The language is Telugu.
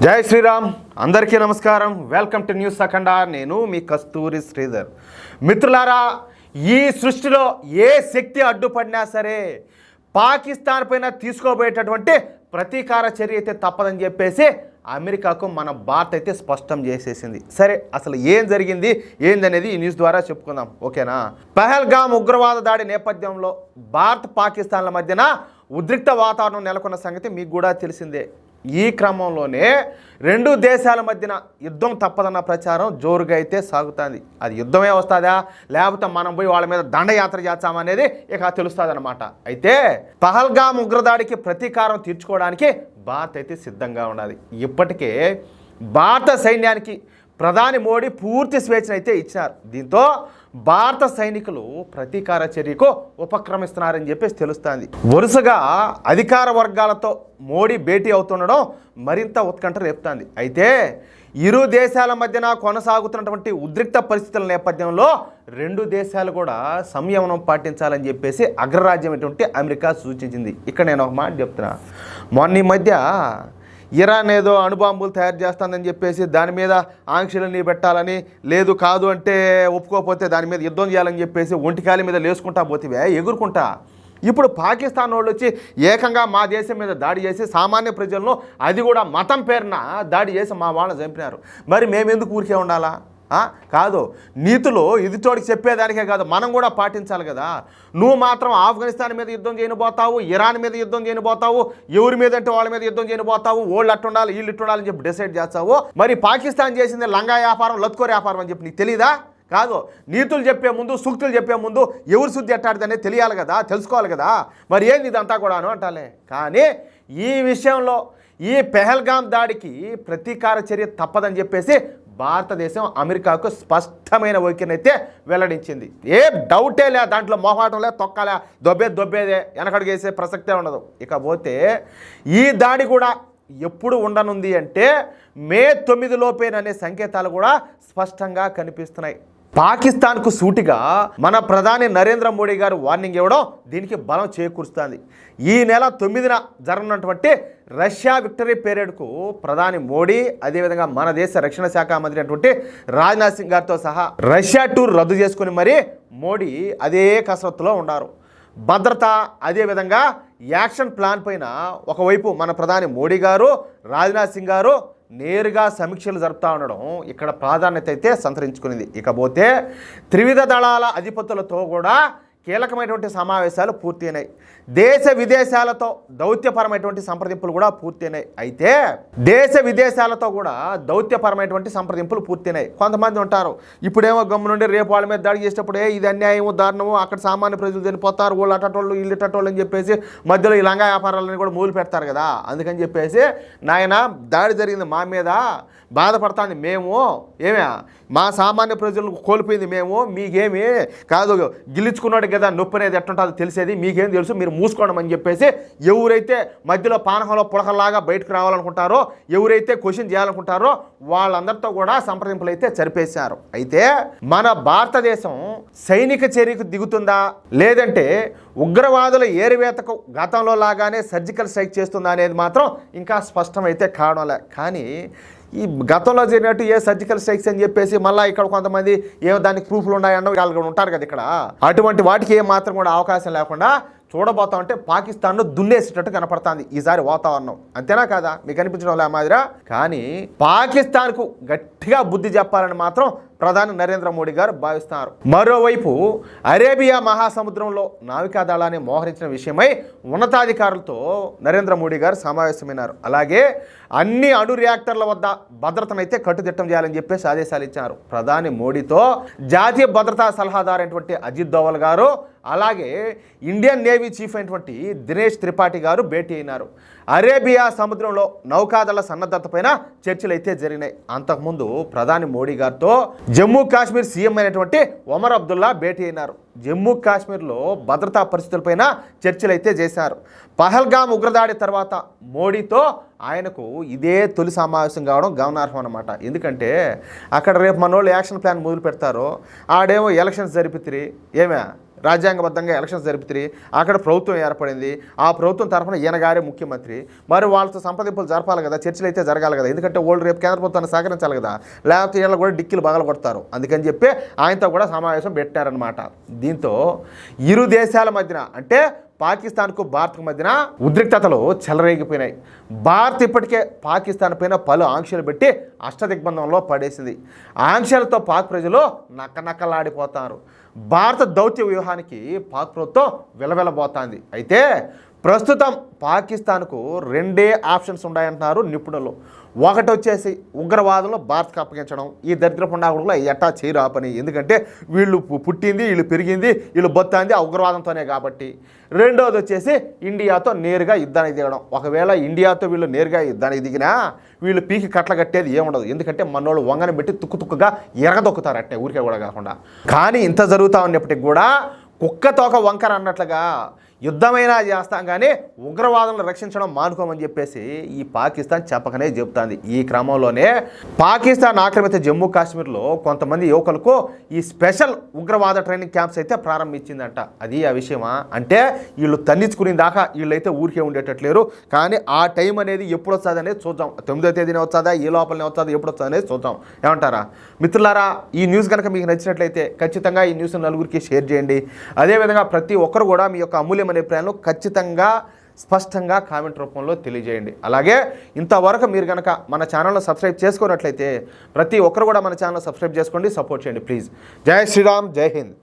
జై శ్రీరామ్. అందరికీ నమస్కారం. వెల్కమ్ టు న్యూస్ అఖండ. నేను మీ కస్తూరి శ్రీధర్. మిత్రులారా, ఈ సృష్టిలో ఏ శక్తి అడ్డుపడినా సరే పాకిస్తాన్ పైన తీసుకోబోయేటటువంటి ప్రతీకార చర్య అయితే తప్పదని చెప్పేసి అమెరికాకు మన భారత్ అయితే స్పష్టం చేసేసింది. సరే, అసలు ఏం జరిగింది ఏందనేది ఈ న్యూస్ ద్వారా చెప్పుకుందాం, ఓకేనా? పహల్గామ్ ఉగ్రవాద దాడి నేపథ్యంలో భారత్ పాకిస్తాన్ల మధ్యన ఉద్రిక్త వాతావరణం నెలకొన్న సంగతి మీకు కూడా తెలిసిందే. ఈ క్రమంలోనే రెండు దేశాల మధ్యన యుద్ధం తప్పదన్న ప్రచారం జోరుగా అయితే సాగుతుంది. అది యుద్ధమే వస్తుందా, లేకపోతే మనం పోయి వాళ్ళ మీద దండయాత్ర చేస్తామనేది ఇక తెలుస్తుంది అనమాట. అయితే పహల్గామ్ ఉగ్రదాడికి ప్రతీకారం తీర్చుకోవడానికి భారత్ అయితే సిద్ధంగా ఉండాలి. ఇప్పటికే భారత సైన్యానికి ప్రధాని మోడీ పూర్తి స్వేచ్ఛను అయితే ఇచ్చినారు. దీంతో భారత సైనికులు ప్రతీకార చర్యకు ఉపక్రమిస్తున్నారని చెప్పేసి తెలుస్తుంది. వరుసగా అధికార వర్గాలతో మోడీ భేటీ అవుతుండడం మరింత ఉత్కంఠ రేపుతుంది. అయితే ఇరు దేశాల మధ్యన కొనసాగుతున్నటువంటి ఉద్రిక్త పరిస్థితుల నేపథ్యంలో రెండు దేశాలు కూడా సంయమనం పాటించాలని చెప్పేసి అగ్రరాజ్యమైనటువంటి అమెరికా సూచించింది. ఇక్కడ నేను ఒక మాట చెప్తున్నా. మొన్న ఈ మధ్య ఇరాన్ ఏదో అణుబాంబులు తయారు చేస్తుందని చెప్పేసి దాని మీద ఆంక్షలని పెట్టాలని, లేదు కాదు అంటే ఒప్పుకోకపోతే దాని మీద యుద్ధం చేయాలని చెప్పేసి ఒంటికాలి మీద లేసుకుంటా పోతివే ఎగురుకుంటా. ఇప్పుడు పాకిస్తాన్ వాళ్ళు వచ్చి ఏకంగా మా దేశం మీద దాడి చేసి సామాన్య ప్రజలను, అది కూడా మతం పేరున దాడి చేసి మా వాళ్ళని చంపినారు. మరి మేమెందుకు ఊరికే ఉండాలా? కాదు, నీతులు ఎదుటోడికి చెప్పేదానికే కాదు, మనం కూడా పాటించాలి కదా. నువ్వు మాత్రం ఆఫ్ఘనిస్తాన్ మీద యుద్ధం చేయనిపోతావు, ఇరాన్ మీద యుద్ధం చేయనిపోతావు, ఎవరి మీద అంటే వాళ్ళ మీద యుద్ధం చేయనిపోతావు, వాళ్ళు అట్టుండాలి వీళ్ళు ఇట్టుండాలని చెప్పి డిసైడ్ చేస్తావు. మరి పాకిస్తాన్ చేసింది లంగా వ్యాపారం, లత్కో వ్యాపారం అని చెప్పి నీకు తెలీదా? కాదు, నీతులు చెప్పే ముందు, సూక్తులు చెప్పే ముందు ఎవరు శుద్ధి ఎట్టాడిదనే తెలియాలి కదా, తెలుసుకోవాలి కదా. మరి ఏంది ఇదంతా కూడాను అంటాలే. కానీ ఈ విషయంలో ఈ పెహల్గామ్ దాడికి ప్రతీకార చర్య తప్పదని చెప్పేసి భారతదేశం అమెరికాకు స్పష్టమైన వైఖరినైతే వెల్లడించింది. ఏ డౌటే లే, దాంట్లో మొహాటం లే, తొక్కలే, దొబ్బేదే, వెనకడుగు వేసే ప్రసక్తే ఉండదు. ఇకపోతే ఈ దాడి కూడా ఎప్పుడు ఉండనుంది అంటే మే 9 లోపేననే సంకేతాలు కూడా స్పష్టంగా కనిపిస్తున్నాయి. పాకిస్తాన్కు సూటిగా మన ప్రధాని నరేంద్ర మోడీ గారు వార్నింగ్ ఇవ్వడం దీనికి బలం చేకూరుస్తుంది. ఈ నెల 9న జరగనున్నటువంటి రష్యా విక్టరీ పీరియడ్కు ప్రధాని మోడీ, అదేవిధంగా మన దేశ రక్షణ శాఖ మంత్రి అయినటువంటి రాజ్నాథ్ సింగ్ గారితో సహా రష్యా టూర్ రద్దు చేసుకుని మరి మోడీ అదే కసరత్తులో ఉన్నారు. భద్రత, అదేవిధంగా యాక్షన్ ప్లాన్ పైన ఒకవైపు మన ప్రధాని మోడీ గారు, రాజ్నాథ్ సింగ్ గారు నేరుగా సమీక్షలు జరుపుతూ ఉండడం ఇక్కడ ప్రాధాన్యత అయితే సంతరించుకునింది. ఇకపోతే త్రివిధ దళాల అధిపతులతో కూడా కీలకమైనటువంటి సమావేశాలు పూర్తయినాయి. దేశ విదేశాలతో దౌత్యపరమైనటువంటి సంప్రదింపులు కూడా పూర్తయినాయి. అయితే దేశ విదేశాలతో కూడా దౌత్యపరమైనటువంటి సంప్రదింపులు పూర్తయినాయి. కొంతమంది ఉంటారు, ఇప్పుడేమో గమ్ము నుండి రేపు వాళ్ళ మీద దాడి చేసేటప్పుడే ఇది అన్యాయం, దారుణము, అక్కడ సామాన్య ప్రజలు చనిపోతారు, వాళ్ళు అటోళ్ళు వీళ్ళు ఇటోళ్ళు అని చెప్పేసి మధ్యలో ఈ లంగా వ్యాపారాలని కూడా మూలు పెడతారు కదా. అందుకని చెప్పేసి నాయన దాడి జరిగింది మా మీద, బాధపడుతుంది మేము, ఏమే మా సామాన్య ప్రజలను కోల్పోయింది మేము, మీకేమి కాదు, గిల్లించుకున్నాడు కదా నొప్పి అనేది ఎట్టుంటుందో తెలిసేది, మీకేం తెలుసు, మీరు మూసుకోవడం అని చెప్పేసి ఎవరైతే మధ్యలో పానకంలో పుడకలాగా బయటకు రావాలనుకుంటారో, ఎవరైతే క్వశ్చన్ చేయాలనుకుంటారో వాళ్ళందరితో కూడా సంప్రదింపులు అయితే జరిపేశారు. అయితే మన భారతదేశం సైనిక చర్యకు దిగుతుందా, లేదంటే ఉగ్రవాదుల ఏరివేతకు గతంలో లాగానే సర్జికల్ స్ట్రైక్ చేస్తుందా అనేది మాత్రం ఇంకా స్పష్టమైతే కావడంలే. కానీ ఈ గతంలో జరిగినట్టు ఏ సర్జికల్ స్ట్రైక్స్ అని చెప్పేసి మళ్ళీ ఇక్కడ కొంతమంది ఏమో దానికి ప్రూఫ్లు ఉన్నాయన్న వాళ్ళు కూడా ఉంటారు కదా ఇక్కడ. అటువంటి వాటికి ఏ మాత్రం కూడా అవకాశం లేకుండా చూడబోతా ఉంటే పాకిస్తాన్ను దున్నేసేటట్టు కనపడుతుంది ఈసారి వాతావరణం. అంతేనా కదా, మీకు అనిపించడం లే మాదిరా? కానీ పాకిస్తాన్కు గట్టిగా బుద్ధి చెప్పాలని మాత్రం ప్రధాని నరేంద్ర మోడీ గారు భావిస్తున్నారు. మరోవైపు అరేబియా మహాసముద్రంలో నావికా దళాన్ని మోహరించిన విషయమై ఉన్నతాధికారులతో నరేంద్ర మోడీ గారు సమావేశమైనారు. అలాగే అన్ని అణు రియాక్టర్ల వద్ద భద్రతనైతే కట్టుదిట్టం చేయాలని చెప్పేసి ఆదేశాలు ఇచ్చారు. ప్రధాని మోడీతో జాతీయ భద్రతా సలహాదారు అయినటువంటి అజిత్ దోవల్ గారు, అలాగే ఇండియన్ నేవీ చీఫ్ అయినటువంటి దినేష్ త్రిపాఠి గారు భేటీ అయినారు. అరేబియా సముద్రంలో నౌకాదళ సన్నద్ధత పైన చర్చలు అయితే జరిగినాయి. అంతకుముందు ప్రధాని మోడీ గారితో జమ్మూ కాశ్మీర్ సీఎం అయినటువంటి ఒమర్ అబ్దుల్లా భేటీ అయినారు. జమ్మూ కాశ్మీర్లో భద్రతా పరిస్థితులపైన చర్చలు అయితే చేశారు. పహల్గామ్ ఉగ్రదాడి తర్వాత మోడీతో ఆయనకు ఇదే తొలి సమావేశం కావడం గమనార్హం అన్నమాట. ఎందుకంటే అక్కడ రేపు మనోళ్ళు యాక్షన్ ప్లాన్ మొదలు పెడతారో, ఆడేమో ఎలక్షన్స్ జరిపితిరి, ఏమే రాజ్యాంగబద్ధంగా ఎలక్షన్స్ జరిపితే అక్కడ ప్రభుత్వం ఏర్పడింది. ఆ ప్రభుత్వం తరఫున ఈయన గారే ముఖ్యమంత్రి. మరి వాళ్ళతో సంప్రదింపులు జరపాలి కదా, చర్చలు అయితే జరగాలి కదా, ఎందుకంటే వాళ్ళు రేపు కేంద్ర ప్రభుత్వాన్ని సహకరించాలి కదా, లేకపోతే వీళ్ళు కూడా డిక్కీలు బాగా కొడతారు. అందుకని చెప్పి ఆయనతో కూడా సమావేశం పెట్టారనమాట. దీంతో ఇరు దేశాల మధ్యన అంటే పాకిస్తాన్కు భారత్కు మధ్యన ఉద్రిక్తతలు చెలరేగిపోయినాయి. భారత్ ఇప్పటికే పాకిస్తాన్ పైన పలు ఆంక్షలు పెట్టి అష్టదిగ్బంధంలో పడేసింది. ఆంక్షలతో పాక్ ప్రజలు నక్కనక్కలాడిపోతారు. భారత దౌత్య వ్యూహానికి పాక్ ప్రభుత్వం విలవిలబోతోంది. అయితే ప్రస్తుతం పాకిస్తాన్కు రెండే ఆప్షన్స్ ఉన్నాయంటున్నారు నిపుణులు. ఒకటి వచ్చేసి ఉగ్రవాదంలో భారత్కి అప్పగించడం. ఈ దరిద్ర పుండాకుడులో ఎట్టా చేయరు ఆ పని, ఎందుకంటే వీళ్ళు పుట్టింది, వీళ్ళు పెరిగింది, వీళ్ళు బొత్తాంది ఆ ఉగ్రవాదంతోనే కాబట్టి. రెండోది వచ్చేసి ఇండియాతో నేరుగా యుద్ధానికి దిగడం. ఒకవేళ ఇండియాతో వీళ్ళు నేరుగా యుద్ధానికి దిగినా వీళ్ళు పీకి కట్ల కట్టేది ఏముండదు, ఎందుకంటే మనోళ్ళు వంగని పెట్టి తుక్కుతుక్కుగా ఎరగదొక్కుతారు అట్టే ఊరికే కూడా కాకుండా. కానీ ఇంత జరుగుతూ ఉన్నప్పటికి కూడా కుక్క తోక వంకర అన్నట్లుగా యుద్ధమైనా చేస్తాం కానీ ఉగ్రవాదులను రక్షించడం మానుకోమని చెప్పేసి ఈ పాకిస్తాన్ చెప్పకనే చెబుతుంది. ఈ క్రమంలోనే పాకిస్తాన్ ఆక్రమిత జమ్మూ కాశ్మీర్లో కొంతమంది యువకులకు ఈ స్పెషల్ ఉగ్రవాద ట్రైనింగ్ క్యాంప్స్ అయితే ప్రారంభించిందంట. అది ఆ విషయమా అంటే వీళ్ళు తన్నించుకునే దాకా వీళ్ళైతే ఊరికే ఉండేటట్లేరు. కానీ ఆ టైం అనేది ఎప్పుడు వస్తుంది అనేది చూద్దాం. 9వ తేదీనే వస్తుందా, ఈ లోపలనే వస్తుందా, ఎప్పుడు వస్తుంది అనేది చూద్దాం. ఏమంటారా మిత్రులారా? ఈ న్యూస్ కనుక మీకు నచ్చినట్లయితే ఖచ్చితంగా ఈ న్యూస్ నలుగురికి షేర్ చేయండి. అదేవిధంగా ప్రతి ఒక్కరు కూడా మీ యొక్క అమూల్యమైన అభిప్రాయాలను ఖచ్చితంగా స్పష్టంగా కామెంట్ రూపంలో తెలియజేయండి. అలాగే ఇంతవరకు మీరు కనుక మన ఛానల్ను సబ్స్క్రైబ్ చేసుకున్నట్లయితే ప్రతి ఒక్కరు కూడా మన ఛానల్ సబ్స్క్రైబ్ చేసుకోండి, సపోర్ట్ చేయండి ప్లీజ్. జై శ్రీరామ్, జై హింద్.